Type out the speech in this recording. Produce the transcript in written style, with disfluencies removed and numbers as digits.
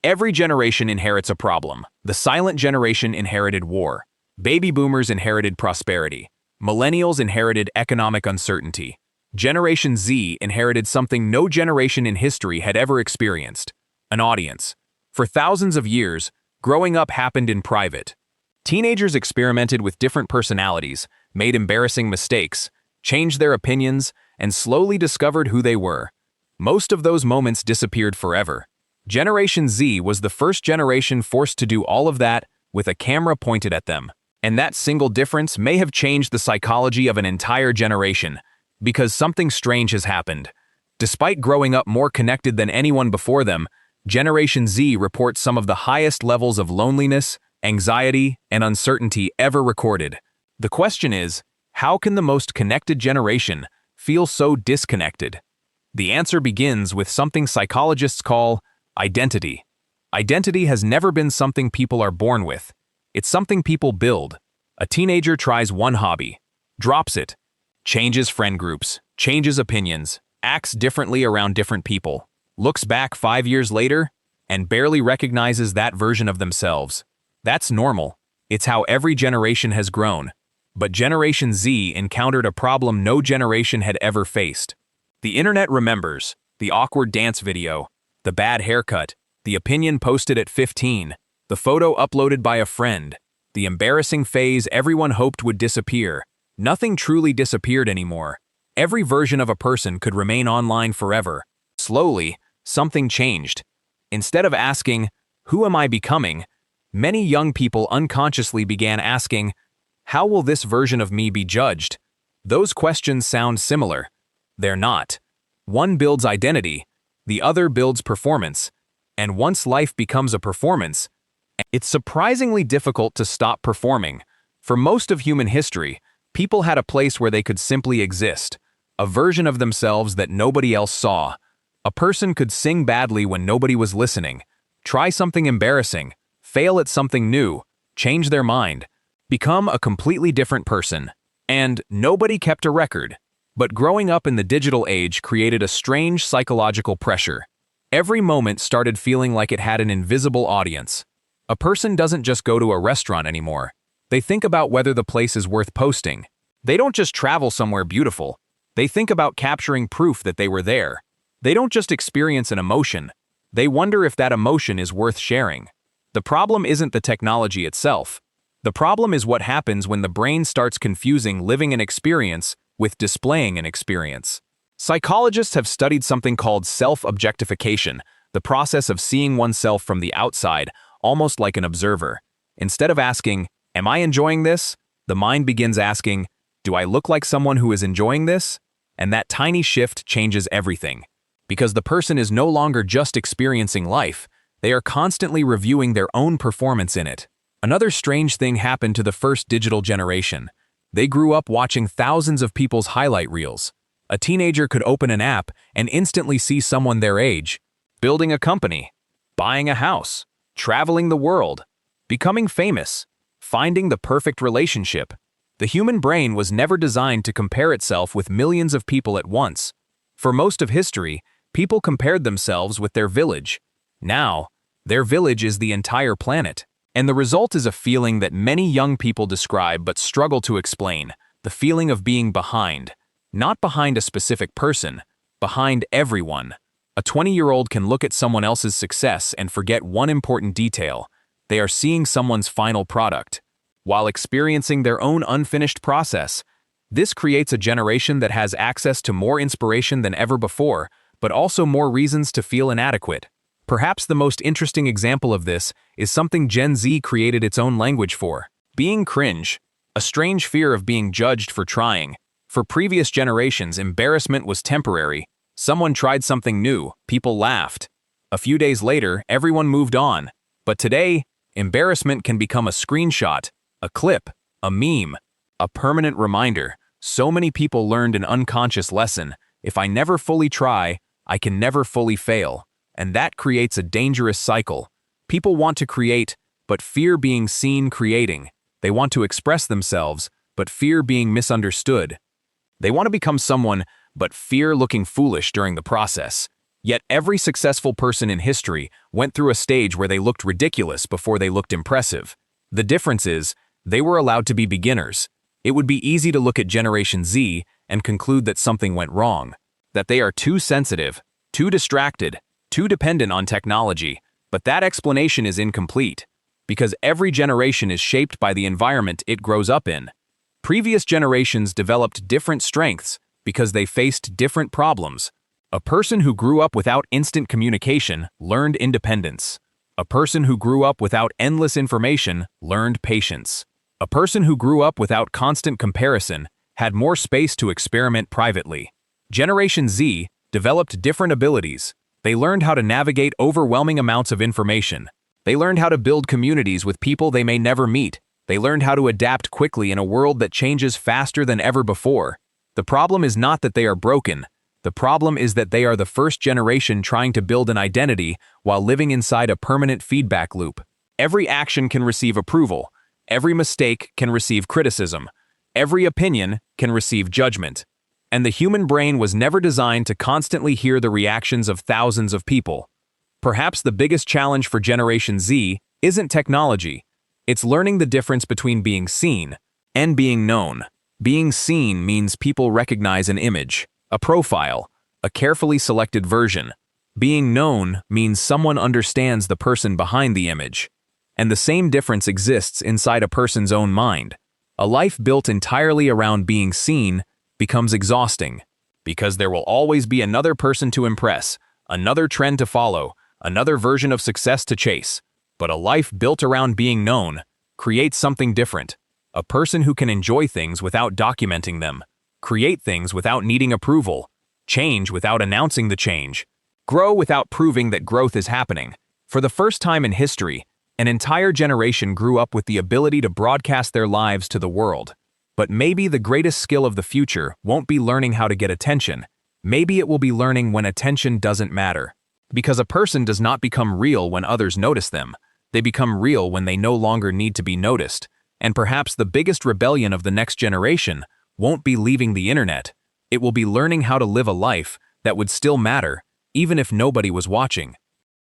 Every generation inherits a problem. The silent generation inherited war. Baby boomers inherited prosperity. Millennials inherited economic uncertainty. Generation Z inherited something no generation in history had ever experienced: an audience. For thousands of years, growing up happened in private. Teenagers experimented with different personalities, made embarrassing mistakes, changed their opinions, and slowly discovered who they were. Most of those moments disappeared forever. Generation Z was the first generation forced to do all of that with a camera pointed at them. And that single difference may have changed the psychology of an entire generation, because something strange has happened. Despite growing up more connected than anyone before them, Generation Z reports some of the highest levels of loneliness, anxiety, and uncertainty ever recorded. The question is, how can the most connected generation feel so disconnected? The answer begins with something psychologists call identity. Identity has never been something people are born with. It's something people build. A teenager tries one hobby, drops it, changes friend groups, changes opinions, acts differently around different people, looks back 5 years later, and barely recognizes that version of themselves. That's normal. It's how every generation has grown. But Generation Z encountered a problem no generation had ever faced. The internet remembers the awkward dance video, the bad haircut, the opinion posted at 15, the photo uploaded by a friend, the embarrassing phase everyone hoped would disappear. Nothing truly disappeared anymore. Every version of a person could remain online forever. Slowly, something changed. Instead of asking, "Who am I becoming?" many young people unconsciously began asking, "How will this version of me be judged?" Those questions sound similar. They're not. One builds identity, the other builds performance. And once life becomes a performance, it's surprisingly difficult to stop performing. For most of human history, people had a place where they could simply exist, a version of themselves that nobody else saw. A person could sing badly when nobody was listening, try something embarrassing, fail at something new, change their mind, become a completely different person. And nobody kept a record. But growing up in the digital age created a strange psychological pressure. Every moment started feeling like it had an invisible audience. A person doesn't just go to a restaurant anymore. They think about whether the place is worth posting. They don't just travel somewhere beautiful. They think about capturing proof that they were there. They don't just experience an emotion. They wonder if that emotion is worth sharing. The problem isn't the technology itself. The problem is what happens when the brain starts confusing living an experience with displaying an experience. Psychologists have studied something called self-objectification, the process of seeing oneself from the outside, almost like an observer. Instead of asking, "Am I enjoying this?" the mind begins asking, "Do I look like someone who is enjoying this?" And that tiny shift changes everything. Because the person is no longer just experiencing life, they are constantly reviewing their own performance in it. Another strange thing happened to the first digital generation. They grew up watching thousands of people's highlight reels. A teenager could open an app and instantly see someone their age, building a company, buying a house, traveling the world, becoming famous, finding the perfect relationship. The human brain was never designed to compare itself with millions of people at once. For most of history, people compared themselves with their village. Now, their village is the entire planet. And the result is a feeling that many young people describe but struggle to explain: the feeling of being behind. Not behind a specific person, behind everyone. A 20-year-old can look at someone else's success and forget one important detail: they are seeing someone's final product, while experiencing their own unfinished process. This creates a generation that has access to more inspiration than ever before, but also more reasons to feel inadequate. Perhaps the most interesting example of this is something Gen Z created its own language for: being cringe, a strange fear of being judged for trying. For previous generations, embarrassment was temporary. Someone tried something new, people laughed. A few days later, everyone moved on. But today, embarrassment can become a screenshot, a clip, a meme, a permanent reminder. So many people learned an unconscious lesson: if I never fully try, I can never fully fail. And that creates a dangerous cycle. People want to create, but fear being seen creating. They want to express themselves, but fear being misunderstood. They want to become someone, but fear looking foolish during the process. Yet every successful person in history went through a stage where they looked ridiculous before they looked impressive. The difference is, they were allowed to be beginners. It would be easy to look at Generation Z and conclude that something went wrong, that they are too sensitive, too distracted, too dependent on technology, but that explanation is incomplete, because every generation is shaped by the environment it grows up in. Previous generations developed different strengths because they faced different problems. A person who grew up without instant communication learned independence. A person who grew up without endless information learned patience. A person who grew up without constant comparison had more space to experiment privately. Generation Z developed different abilities. They learned how to navigate overwhelming amounts of information. They learned how to build communities with people they may never meet. They learned how to adapt quickly in a world that changes faster than ever before. The problem is not that they are broken. The problem is that they are the first generation trying to build an identity while living inside a permanent feedback loop. Every action can receive approval. Every mistake can receive criticism. Every opinion can receive judgment. And the human brain was never designed to constantly hear the reactions of thousands of people. Perhaps the biggest challenge for Generation Z isn't technology. It's learning the difference between being seen and being known. Being seen means people recognize an image, a profile, a carefully selected version. Being known means someone understands the person behind the image. And the same difference exists inside a person's own mind. A life built entirely around being seen becomes exhausting, because there will always be another person to impress, another trend to follow, another version of success to chase. But a life built around being known creates something different. A person who can enjoy things without documenting them, create things without needing approval, change without announcing the change, grow without proving that growth is happening. For the first time in history, an entire generation grew up with the ability to broadcast their lives to the world. But maybe the greatest skill of the future won't be learning how to get attention. Maybe it will be learning when attention doesn't matter. Because a person does not become real when others notice them. They become real when they no longer need to be noticed. And perhaps the biggest rebellion of the next generation won't be leaving the internet. It will be learning how to live a life that would still matter, even if nobody was watching.